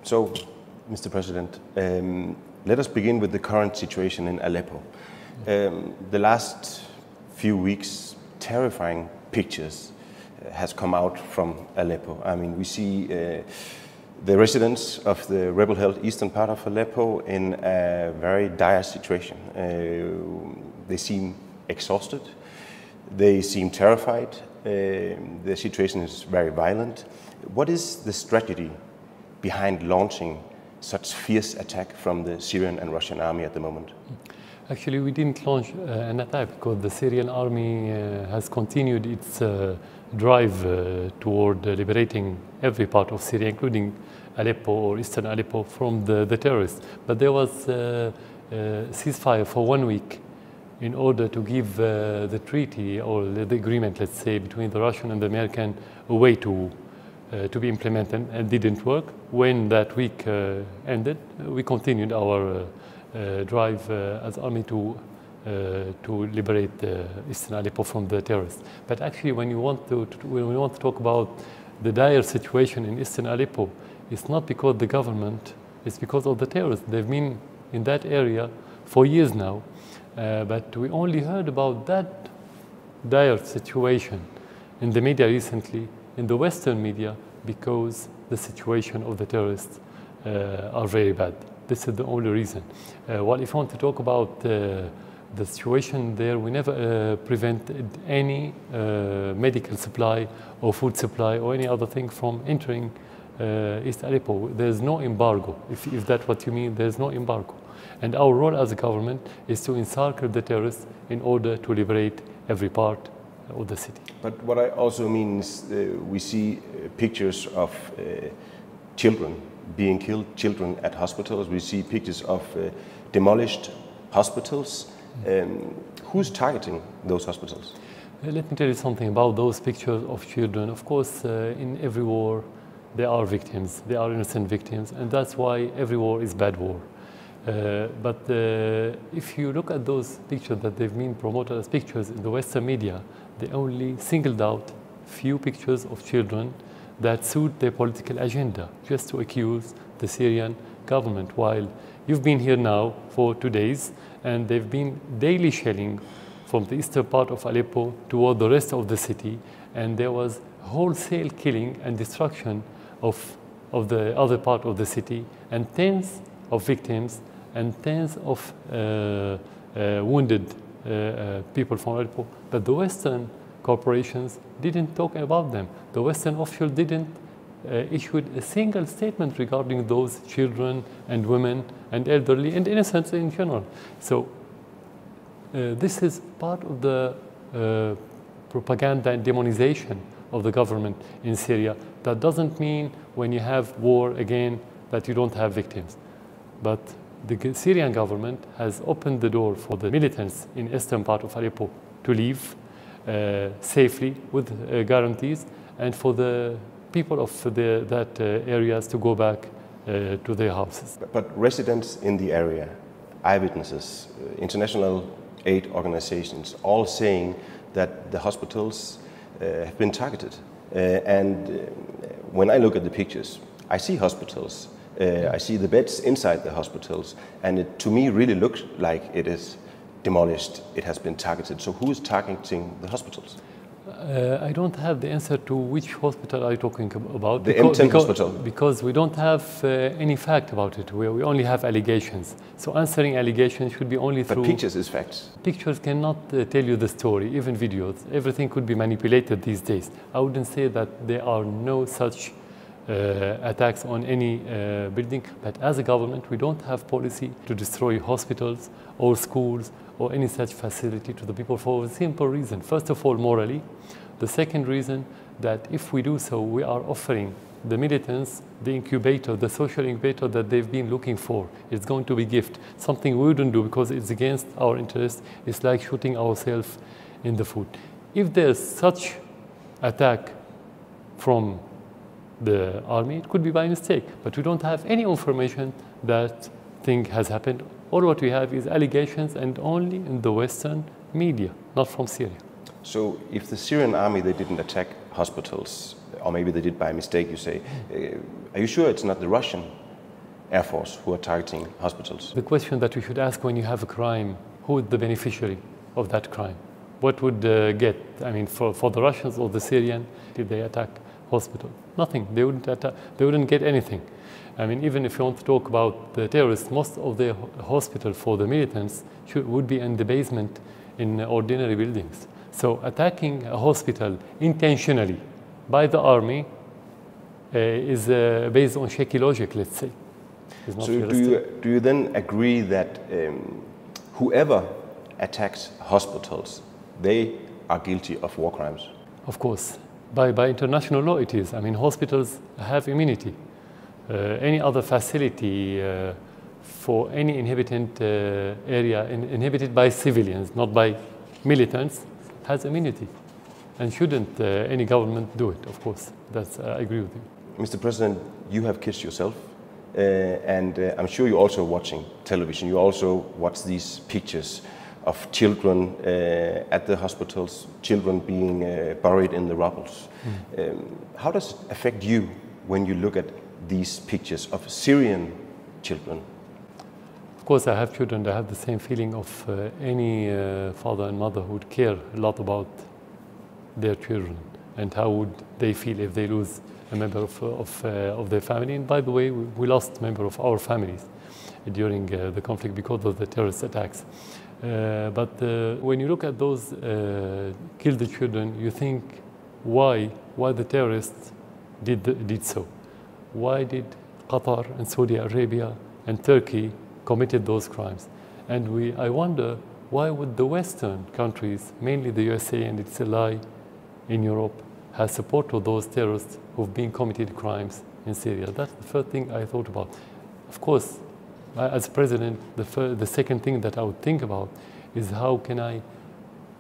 So, Mr. President, let us begin with the current situation in Aleppo. The last few weeks, terrifying pictures has come out from Aleppo. I mean, we see the residents of the rebel-held eastern part of Aleppo in a very dire situation. They seem exhausted, they seem terrified, the situation is very violent. What is the strategy behind launching such fierce attack from the Syrian and Russian army at the moment? Actually, we didn't launch an attack because the Syrian army has continued its drive toward liberating every part of Syria, including Aleppo or eastern Aleppo, from the terrorists. But there was a ceasefire for 1 week in order to give the treaty or the agreement, let's say, between the Russian and the American a way to be implemented, and didn't work. When that week ended, we continued our drive as army to liberate eastern Aleppo from the terrorists. But actually, when we want to talk about the dire situation in eastern Aleppo, it's not because the government, it's because of the terrorists. They've been in that area for years now, but we only heard about that dire situation in the media recently, in the Western media, because the situation of the terrorists are very bad. This is the only reason. Well, if I want to talk about the situation there, we never prevented any medical supply or food supply or any other thing from entering East Aleppo. There's no embargo. If that's what you mean, there's no embargo. And our role as a government is to encircle the terrorists in order to liberate every part of the city. But what I also mean is we see pictures of children being killed, children at hospitals. We see pictures of demolished hospitals. Who's targeting those hospitals? Let me tell you something about those pictures of children. Of course, in every war, there are victims. There are innocent victims, and that's why every war is bad war. But if you look at those pictures that they've been promoted as pictures in the Western media, they only singled out few pictures of children that suit their political agenda, just to accuse the Syrian government. While you've been here now for 2 days, and they've been daily shelling from the eastern part of Aleppo toward the rest of the city, and there was wholesale killing and destruction of the other part of the city, and tens of victims and tens of wounded people from Aleppo. But the Western corporations didn't talk about them. The Western officials didn't issue a single statement regarding those children and women and elderly and innocents in general. So this is part of the propaganda and demonization of the government in Syria. That doesn't mean when you have war again that you don't have victims. But the Syrian government has opened the door for the militants in eastern part of Aleppo to leave safely with guarantees, and for the people of that areas to go back to their houses. But residents in the area, eyewitnesses, international aid organizations, all saying that the hospitals have been targeted. And when I look at the pictures, I see hospitals. I see the beds inside the hospitals, and it to me really looks like it is demolished, it has been targeted. So who is targeting the hospitals? I don't have the answer to which hospital are you talking about. The M10 hospital. Because we don't have any fact about it. We only have allegations. So answering allegations should be only through... But pictures is facts. Pictures cannot tell you the story, even videos. Everything could be manipulated these days. I wouldn't say that there are no such attacks on any building, but as a government we don't have policy to destroy hospitals or schools or any such facility to the people for a simple reason. First of all, morally. The second reason, that if we do so, we are offering the militants the incubator, the social incubator that they've been looking for. It's going to be a gift, something we wouldn't do because it's against our interest. It's like shooting ourselves in the foot. If there's such attack from the army, it could be by mistake, but we don't have any information that thing has happened. All what we have is allegations, and only in the Western media, not from Syria. So if the Syrian army, they didn't attack hospitals, or maybe they did by mistake, you say, are you sure it's not the Russian Air Force who are targeting hospitals. The question that we should ask when you have a crime, who is the beneficiary of that crime? What would get, I mean, for the Russians or the Syrian, did they attack hospital? Nothing, they wouldn't get anything. I mean, even if you want to talk about the terrorists, most of the hospital for the militants would be in the basement in ordinary buildings. So attacking a hospital intentionally by the army is based on shaky logic, let's say. So do you then agree that whoever attacks hospitals, they are guilty of war crimes? Of course. By international law it is. I mean, hospitals have immunity. Any other facility for any inhabitant area inhabited by civilians, not by militants, has immunity. And shouldn't any government do it, of course. I agree with you. Mr. President, you have kids yourself, and I'm sure you're also watching television. You also watch these pictures of children at the hospitals, children being buried in the rubble. How does it affect you when you look at these pictures of Syrian children? Of course, I have children. I have the same feeling of any father and mother who would care a lot about their children and how would they feel if they lose a member of their family. And by the way, we lost a member of our families during the conflict because of the terrorist attacks. But when you look at those killed the children, you think why the terrorists did so. Why did Qatar and Saudi Arabia and Turkey committed those crimes? And I wonder, why would the Western countries, mainly the USA and its ally in Europe, have supported those terrorists who've been committed crimes in Syria? That's the first thing I thought about. Of course, as president, the second thing that I would think about is how can I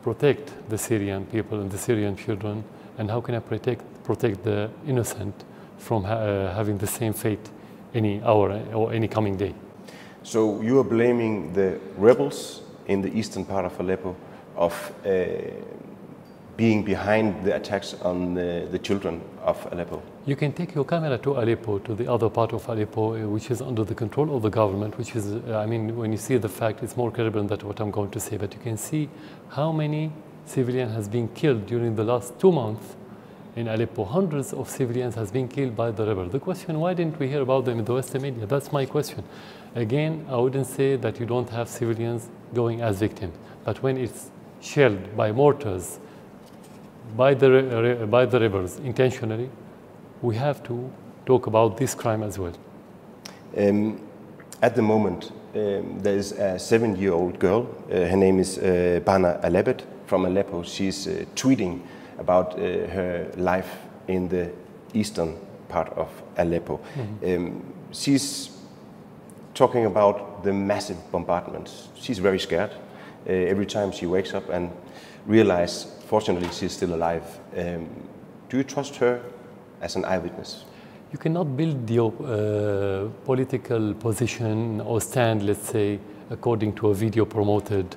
protect the Syrian people and the Syrian children, and how can I protect the innocent from having the same fate any hour or any coming day. So you are blaming the rebels in the eastern part of Aleppo of being behind the attacks on the children of Aleppo? You can take your camera to Aleppo, to the other part of Aleppo, which is under the control of the government, which is, I mean, when you see the fact, it's more credible than what I'm going to say, but you can see how many civilians has been killed during the last 2 months in Aleppo. Hundreds of civilians has been killed by the rebels. The question, why didn't we hear about them in the Western media? That's my question. Again, I wouldn't say that you don't have civilians going as victims, but when it's shelled by mortars, by the rebels intentionally, we have to talk about this crime as well. At the moment, there is a 7-year-old girl. Her name is Bana Alebet from Aleppo. She's tweeting about her life in the eastern part of Aleppo. She's talking about the massive bombardments. She's very scared every time she wakes up and realizes, fortunately, she's still alive. Do you trust her as an eyewitness? You cannot build your political position or stand, let's say, according to a video promoted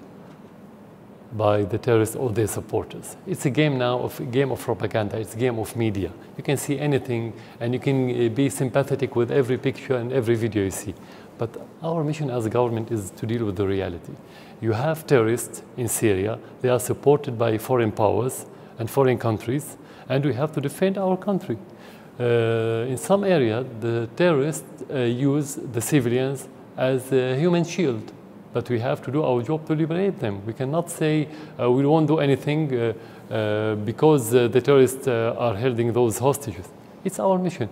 by the terrorists or their supporters. It's a game now, a game of propaganda. It's a game of media. You can see anything, and you can be sympathetic with every picture and every video you see. But our mission as a government is to deal with the reality. You have terrorists in Syria. They are supported by foreign powers and foreign countries, and we have to defend our country. In some areas, the terrorists use the civilians as a human shield, but we have to do our job to liberate them. We cannot say we won't do anything because the terrorists are holding those hostages. It's our mission.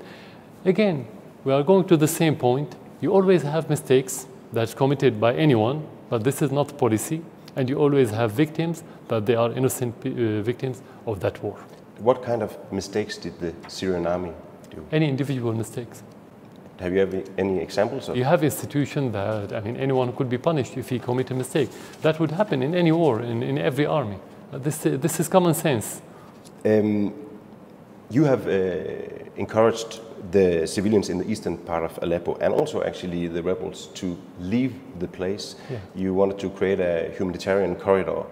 Again, we are going to the same point. You always have mistakes that's committed by anyone, but this is not policy, and you always have victims, but they are innocent victims of that war. What kind of mistakes did the Syrian army do? Any individual mistakes. Have you ever any examples of? You have institutions that, I mean, anyone could be punished if he commit a mistake. That would happen in any war, in every army. This is common sense. You have encouraged the civilians in the eastern part of Aleppo, and also actually the rebels, to leave the place. Yeah. You wanted to create a humanitarian corridor.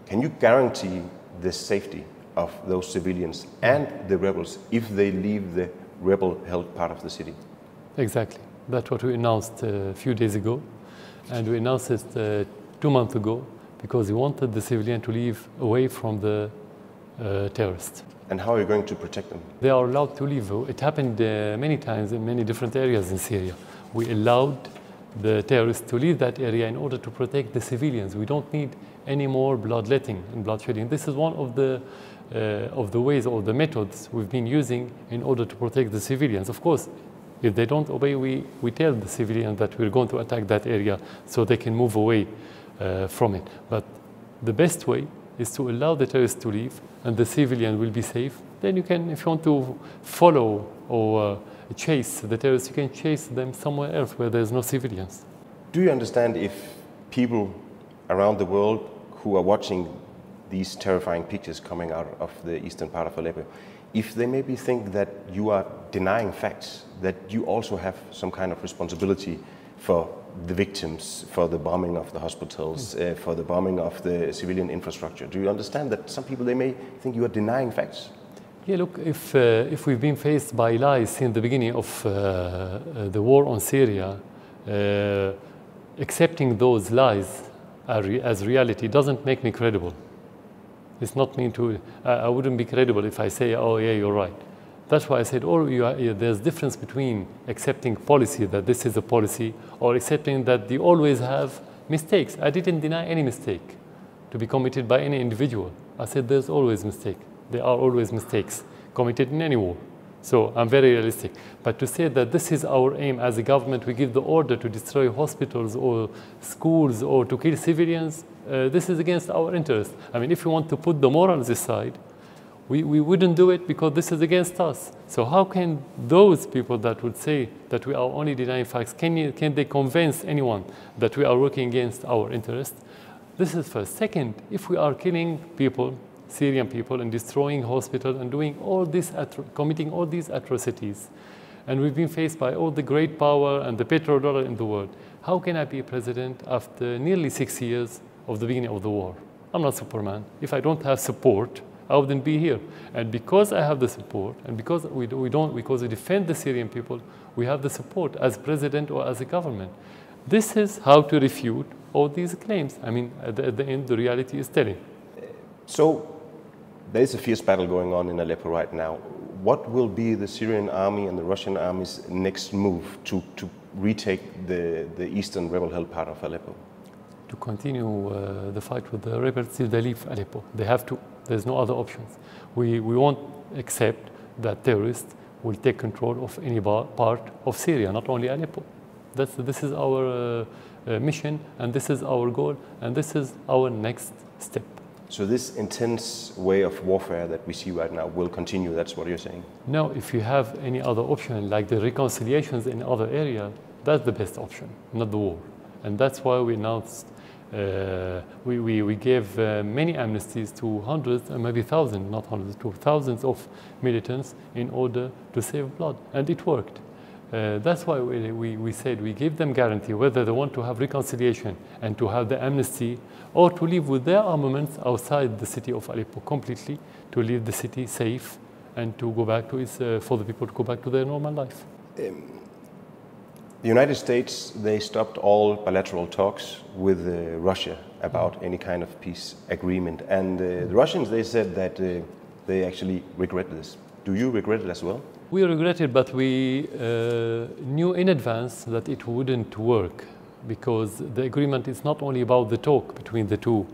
Can you guarantee the safety of those civilians and the rebels if they leave the rebel-held part of the city? Exactly. That's what we announced a few days ago. And we announced it 2 months ago because we wanted the civilian to leave away from the terrorists. And how are you going to protect them? They are allowed to leave. It happened many times in many different areas in Syria. We allowed the terrorists to leave that area in order to protect the civilians. We don't need any more bloodletting and bloodshedding. This is one of the ways or the methods we've been using in order to protect the civilians. Of course, if they don't obey, we tell the civilians that we're going to attack that area so they can move away from it. But the best way is to allow the terrorists to leave and the civilian will be safe. Then you can, if you want to follow or chase the terrorists, you can chase them somewhere else where there's no civilians. Do you understand if people around the world who are watching these terrifying pictures coming out of the eastern part of Aleppo, if they maybe think that you are denying facts, that you also have some kind of responsibility for the victims, for the bombing of the hospitals, for the bombing of the civilian infrastructure? Do you understand that some people, they may think you are denying facts? Yeah, look, if we've been faced by lies since the beginning of the war on Syria, accepting those lies as reality doesn't make me credible. It's not mean to, I wouldn't be credible if I say, oh yeah, you're right. That's why I said, there's difference between accepting policy, that this is a policy, or accepting that they always have mistakes. I didn't deny any mistake to be committed by any individual. I said there's always mistake. There are always mistakes committed in any war. So I'm very realistic. But to say that this is our aim as a government, we give the order to destroy hospitals or schools or to kill civilians, this is against our interest. I mean, if we want to put the morals aside, we wouldn't do it because this is against us. So how can those people that would say that we are only denying facts, can they convince anyone that we are working against our interest? This is first. Second, if we are killing people, Syrian people, and destroying hospitals and doing all this, committing all these atrocities, and we've been faced by all the great power and the petrodollar in the world, how can I be president after nearly 6 years of the beginning of the war? I'm not Superman. If I don't have support, I wouldn't be here. And because I have the support, and because we defend the Syrian people, we have the support as president or as a government. This is how to refute all these claims. I mean, at the end, the reality is telling. So there is a fierce battle going on in Aleppo right now. What will be the Syrian army and the Russian army's next move to retake the eastern rebel-held part of Aleppo? To continue the fight with the rebels till they leave Aleppo. They have to. There's no other options. We won't accept that terrorists will take control of any part of Syria, not only Aleppo. This is our mission, and this is our goal, and this is our next step. So this intense way of warfare that we see right now will continue, that's what you're saying? No, if you have any other option, like the reconciliations in other areas, that's the best option, not the war. And that's why we announced, we gave many amnesties to hundreds and maybe thousands, not hundreds, to thousands of militants in order to save blood, and it worked. That's why we said we give them guarantee whether they want to have reconciliation and to have the amnesty, or to live with their armaments outside the city of Aleppo completely, to leave the city safe and to go back to its, for the people to go back to their normal life. The United States, they stopped all bilateral talks with Russia about any kind of peace agreement. And the Russians, they said that they actually regret this. Do you regret it as well? We regret it, but we knew in advance that it wouldn't work, because the agreement is not only about the talk between the two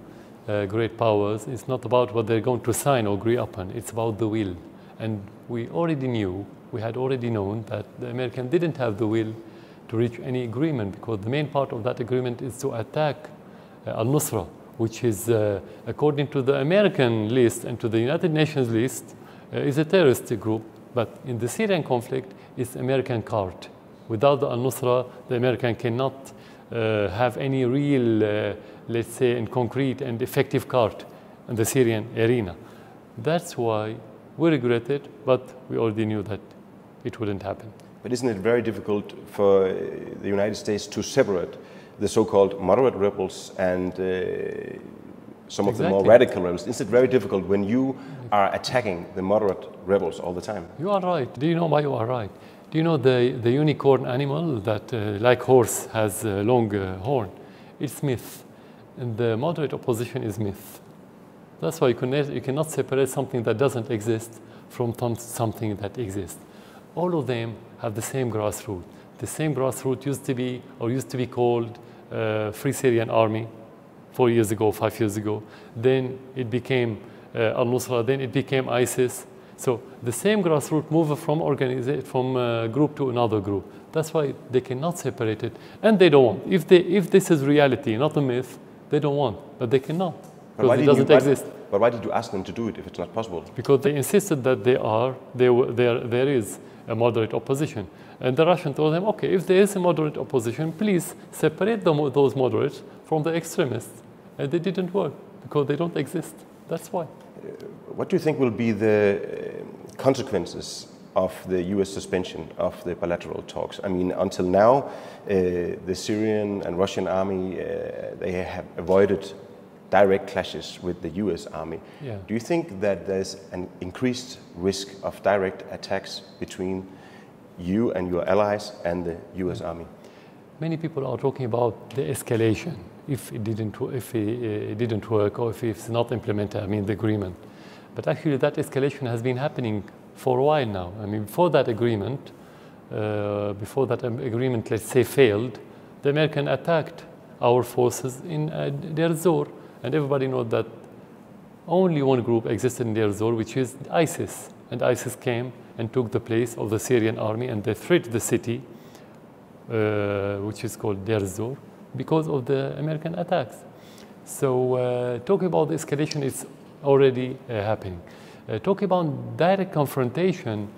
great powers. It's not about what they're going to sign or agree upon. It's about the will. And we already knew, we had already known that the Americans didn't have the will to reach any agreement, because the main part of that agreement is to attack al-Nusra, which is, according to the American list and to the United Nations list, is a terrorist group. But in the Syrian conflict, it's American card. Without the al-Nusra, the American cannot have any real, let's say, and concrete and effective card in the Syrian arena. That's why we regret it, but we already knew that it wouldn't happen. But isn't it very difficult for the United States to separate the so-called moderate rebels and some of the more radical rebels? Isn't it very difficult when you are attacking the moderate rebels all the time? You are right. Do you know why you are right? Do you know the unicorn animal that, like horse, has a long horn? It's myth, and the moderate opposition is myth. That's why you cannot separate something that doesn't exist from something that exists. All of them have the same grassroots. The same grassroots used to be called Free Syrian Army 4 years ago, 5 years ago. Then it became al-Nusra, then it became ISIS. So the same grassroots move from group to another group. That's why they cannot separate it, and they don't want. If this is reality, not a myth, they don't want, but they cannot because it doesn't exist. But why did you ask them to do it if it's not possible? Because they insisted that there is a moderate opposition, and the Russians told them, okay, if there is a moderate opposition, please separate those moderates from the extremists, and they didn't work because they don't exist. That's why. What do you think will be the consequences of the US suspension of the bilateral talks? I mean, until now, the Syrian and Russian army, they have avoided direct clashes with the US army. Yeah. Do you think that there's an increased risk of direct attacks between you and your allies and the US army? Many people are talking about the escalation if it didn't work or if it's not implemented, I mean the agreement. But actually that escalation has been happening for a while now. I mean, before that agreement, let's say, failed, the American attacked our forces in Deir ez-Zor, and everybody knows that only one group existed in Deir ez-Zor, which is ISIS, and ISIS came and took the place of the Syrian army, and they threatened the city, which is called Deir ez-Zor, because of the American attacks. So talking about the escalation, it's already happening. Talking about direct confrontation,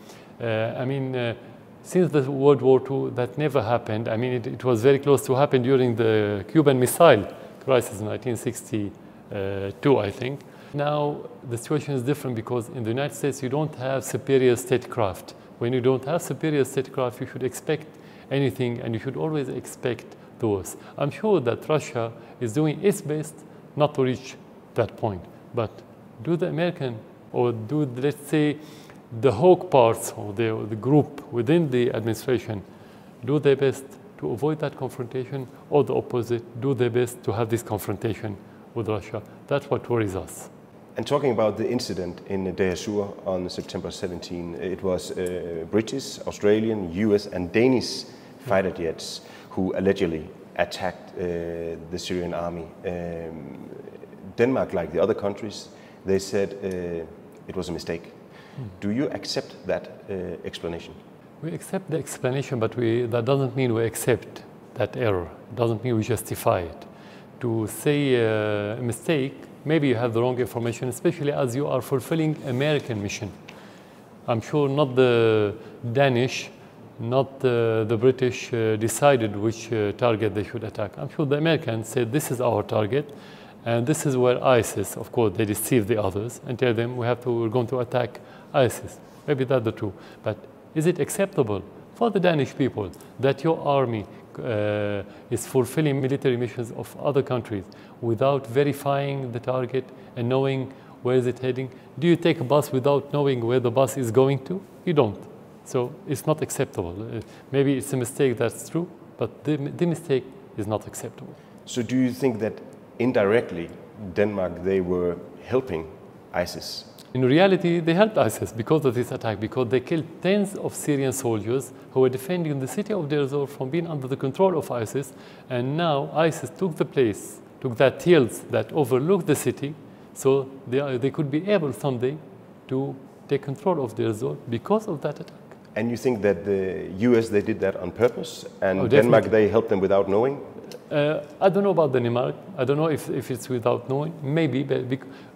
I mean, since the World War II, that never happened. I mean, it was very close to happen during the Cuban Missile Crisis in 1962, I think. Now, the situation is different because in the United States, you don't have superior statecraft. When you don't have superior statecraft, you should expect anything, and you should always expect the worst. I'm sure that Russia is doing its best not to reach that point, but do the American, or do, let's say, the hawk parts or the group within the administration do their best to avoid that confrontation, or the opposite, do their best to have this confrontation with Russia? That's what worries us. And talking about the incident in Deir ez-Zor on September 17, it was British, Australian, US and Danish fighter jets who allegedly attacked the Syrian army. Denmark, like the other countries, they said it was a mistake. Do you accept that explanation? We accept the explanation, but that doesn't mean we accept that error. It doesn't mean we justify it. To say a mistake, maybe you have the wrong information, especially as you are fulfilling American mission. I'm sure not the Danish, not the British decided which target they should attack. I'm sure the Americans said, this is our target, and this is where ISIS, of course, they deceive the others and tell them we're going to attack ISIS. Maybe that's the truth. But is it acceptable for the Danish people that your army is fulfilling military missions of other countries without verifying the target and knowing where is it heading? Do you take a bus without knowing where the bus is going to? You don't. So it's not acceptable. Maybe it's a mistake, that's true, but the mistake is not acceptable. So do you think that indirectly Denmark, they were helping ISIS? In reality, they helped ISIS because of this attack, because they killed tens of Syrian soldiers who were defending the city of Deir ez-Zor from being under the control of ISIS, and now ISIS took the place, took that hills that overlooked the city, so they could be able someday to take control of Deir ez-Zor because of that attack. And you think that the US, they did that on purpose, and Denmark, they helped them without knowing? I don't know about Denmark. I don't know if it's without knowing. Maybe, but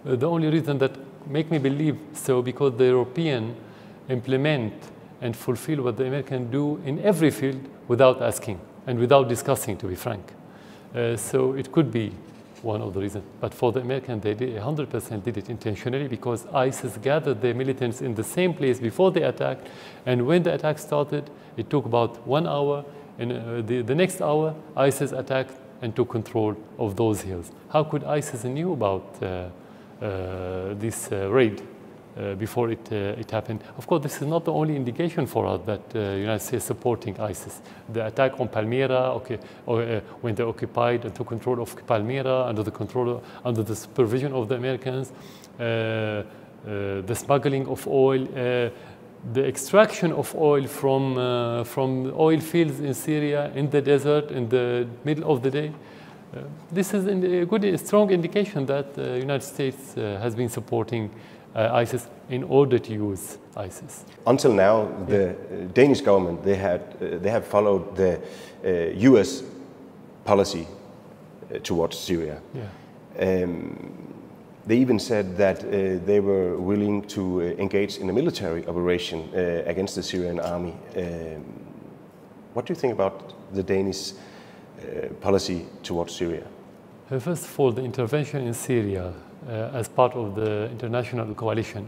the only reason that make me believe so, because the European implement and fulfill what the Americans do in every field without asking and without discussing, to be frank. So it could be one of the reasons. But for the Americans, they 100% did it intentionally, because ISIS gathered their militants in the same place before they attacked. And when the attack started, it took about 1 hour. And the next hour, ISIS attacked and took control of those hills. How could ISIS knew about this raid? before it happened. Of course, this is not the only indication for us that the United States is supporting ISIS. The attack on Palmyra, when they occupied and took control of Palmyra under the supervision of the Americans, the smuggling of oil, the extraction of oil from oil fields in Syria, in the desert, in the middle of the day. This is a good, strong indication that the United States has been supporting ISIS in order to use ISIS. Until now, the Danish government, they have followed the US policy towards Syria. Yeah. They even said that they were willing to engage in a military operation against the Syrian army. What do you think about the Danish policy towards Syria? First of all, the intervention in Syria as part of the international coalition,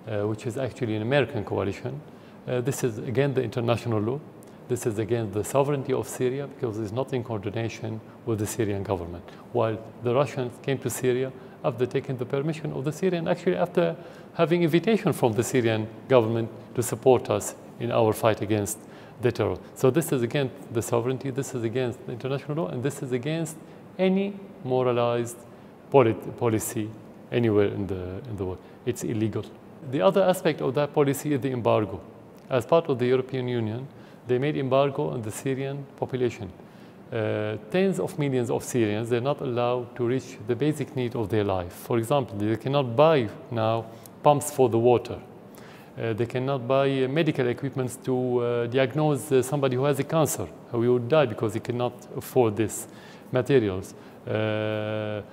which is actually an American coalition. This is again the international law. This is again the sovereignty of Syria, because it's not in coordination with the Syrian government. While the Russians came to Syria after taking the permission of the Syrian, actually after having invitation from the Syrian government to support us in our fight against the terror. So this is against the sovereignty, this is against the international law, and this is against any moralized policy anywhere in the world. It's illegal. The other aspect of that policy is the embargo. As part of the European Union, they made embargo on the Syrian population. Tens of millions of Syrians, they're not allowed to reach the basic need of their life. For example, they cannot buy now pumps for the water. They cannot buy medical equipment to diagnose somebody who has a cancer, who would die because he cannot afford these materials. The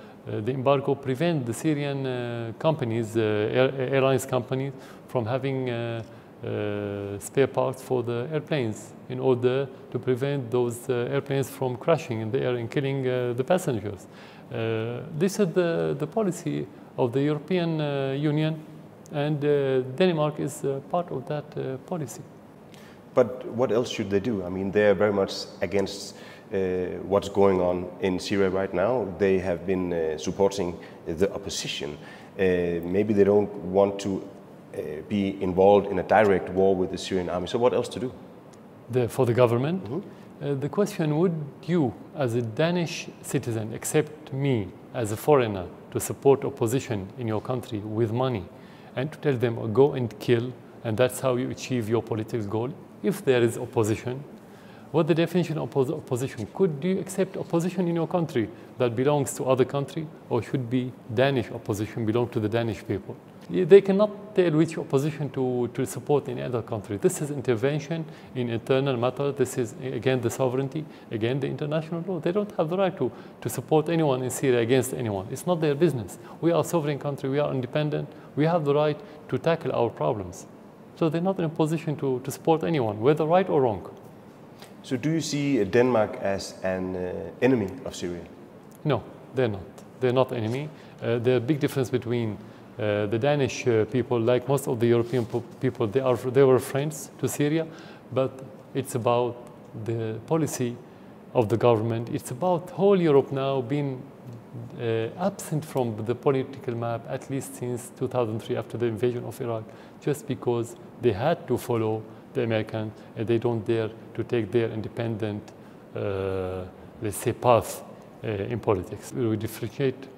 embargo prevents the Syrian companies, airlines companies, from having spare parts for the airplanes in order to prevent those airplanes from crashing in the air and killing the passengers. This is the policy of the European Union, and Denmark is part of that policy. But what else should they do? I mean, they are very much against what's going on in Syria right now. They have been supporting the opposition. Maybe they don't want to be involved in a direct war with the Syrian army. So what else to do? For the government? Mm-hmm. The question, would you, as a Danish citizen, accept me as a foreigner to support opposition in your country with money and to tell them, go and kill, and that's how you achieve your political goal? If there is opposition, what the definition of opposition? Could you accept opposition in your country that belongs to other country, or should be Danish opposition, belong to the Danish people? They cannot tell which opposition to support in other country. This is intervention in internal matters. This is, again, the sovereignty, again, the international law. They don't have the right to support anyone in Syria against anyone. It's not their business. We are a sovereign country. We are independent. We have the right to tackle our problems. So they're not in a position to support anyone, whether right or wrong. So do you see Denmark as an enemy of Syria? No, they're not. They're not enemy. There's a big difference between the Danish people, like most of the European people, they were friends to Syria, but it's about the policy of the government. It's about whole Europe now being absent from the political map, at least since 2003, after the invasion of Iraq, just because they had to follow the Americans, and they don't dare to take their independent, let's say, path in politics. We differentiate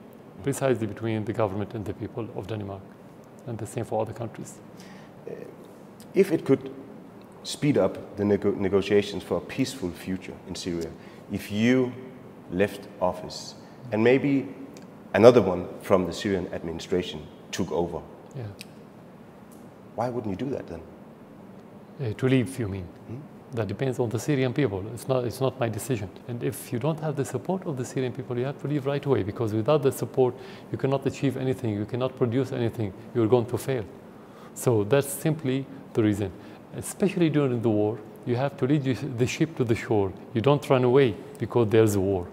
precisely between the government and the people of Denmark, and the same for other countries. If it could speed up the negotiations for a peaceful future in Syria, if you left office and maybe another one from the Syrian administration took over, yeah. Why wouldn't you do that then? To leave, you mean? That depends on the Syrian people. It's not my decision. And if you don't have the support of the Syrian people, you have to leave right away, because without the support, you cannot achieve anything. You cannot produce anything. You're going to fail. So that's simply the reason. Especially during the war, you have to lead the ship to the shore. You don't run away because there's a war,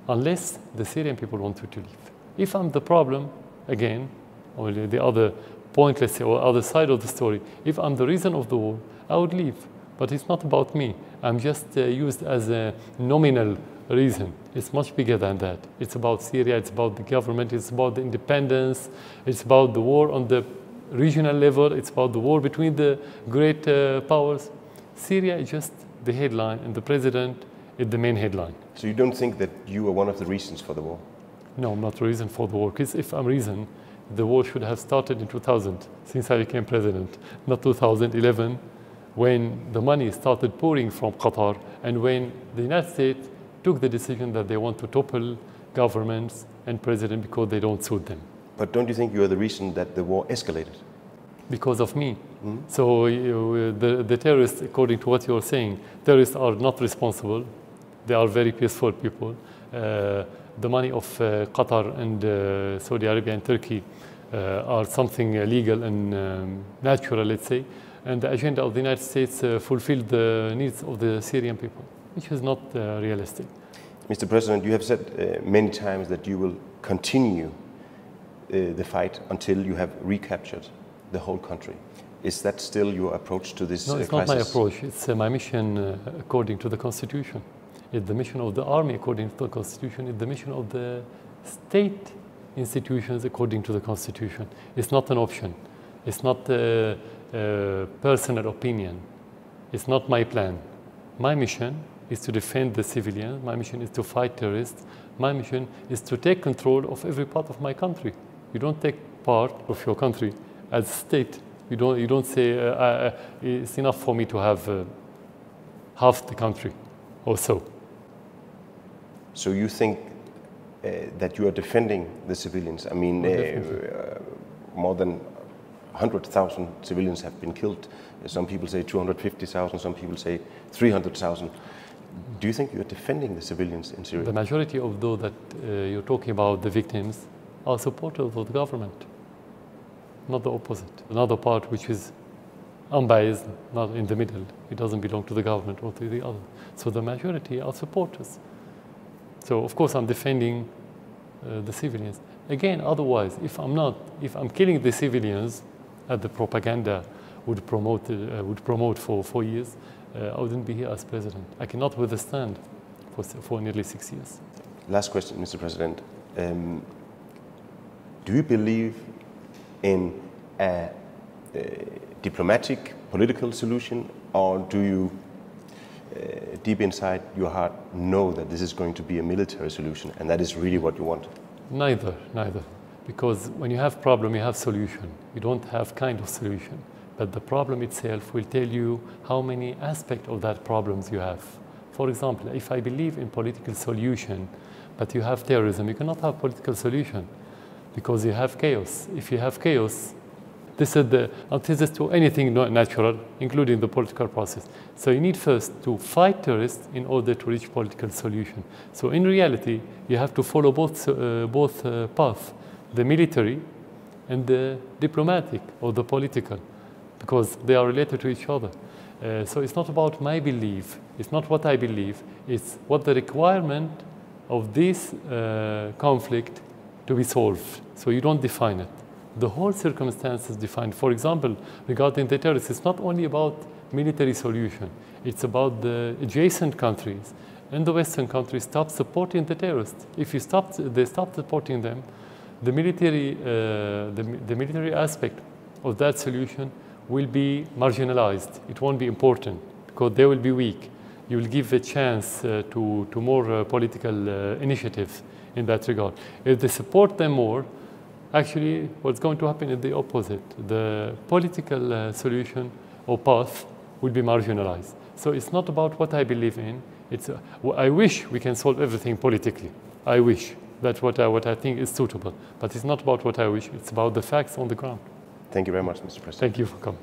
unless the Syrian people want you to leave. If I'm the problem, again, or the other point, let's say, or other side of the story, if I'm the reason of the war, I would leave. But it's not about me. I'm just used as a nominal reason. It's much bigger than that. It's about Syria, it's about the government, it's about the independence, it's about the war on the regional level, it's about the war between the great powers. Syria is just the headline, and the president is the main headline. So you don't think that you are one of the reasons for the war? No, I'm not the reason for the war. Because if I'm reason, the war should have started in 2000, since I became president, not 2011, when the money started pouring from Qatar, and when the United States took the decision that they want to topple governments and president because they don't suit them. But don't you think you are the reason that the war escalated? Because of me. So the terrorists, according to what you're saying, terrorists are not responsible. They are very peaceful people. The money of Qatar and Saudi Arabia and Turkey are something legal and natural, let's say. And the agenda of the United States fulfilled the needs of the Syrian people, which is not realistic. Mr. President, you have said many times that you will continue the fight until you have recaptured the whole country. Is that still your approach to this crisis? No, it's not my approach. It's my mission according to the Constitution. It's the mission of the army according to the Constitution. It's the mission of the state institutions according to the Constitution. It's not an option. It's not a personal opinion. It's not my plan. My mission is to defend the civilians. My mission is to fight terrorists. My mission is to take control of every part of my country. You don't take part of your country as a state. You don't say it's enough for me to have half the country or so. So you think that you are defending the civilians? I mean, more than 100,000 civilians have been killed. Some people say 250,000, some people say 300,000. Do you think you are defending the civilians in Syria? The majority of those that you're talking about, the victims, are supporters of the government, not the opposite. Another part which is unbiased, not in the middle. It doesn't belong to the government or to the other. So the majority are supporters. So of course I'm defending the civilians. Again, otherwise, if I'm killing the civilians, as the propaganda would promote for 4 years, I wouldn't be here as president. I cannot withstand for nearly 6 years. Last question, Mr. President. Do you believe in a diplomatic, political solution, or do you, deep inside your heart, know that this is going to be a military solution, and that is really what you want? Neither. Because when you have problem, you have solution. You don't have kind of solution. But the problem itself will tell you how many aspects of that problems you have. For example, if I believe in political solution, but you have terrorism, you cannot have political solution because you have chaos. If you have chaos, this is the antithesis to anything natural, including the political process. So you need first to fight terrorists in order to reach political solution. So in reality, you have to follow both paths, the military and the diplomatic or the political, because they are related to each other. So it's not about my belief, it's not what I believe, it's what the requirement of this conflict to be solved. So you don't define it. The whole circumstances defined. For example, regarding the terrorists, it's not only about military solution, it's about the adjacent countries and the Western countries stop supporting the terrorists. If they stop supporting them, the military aspect of that solution will be marginalized. It won't be important because they will be weak. You will give a chance to more political initiatives in that regard. If they support them more, actually what's going to happen is the opposite. The political solution or path will be marginalized. So it's not about what I believe in. It's I wish we can solve everything politically. I wish. That's what I think is suitable. But it's not about what I wish. It's about the facts on the ground. Thank you very much, Mr. President. Thank you for coming.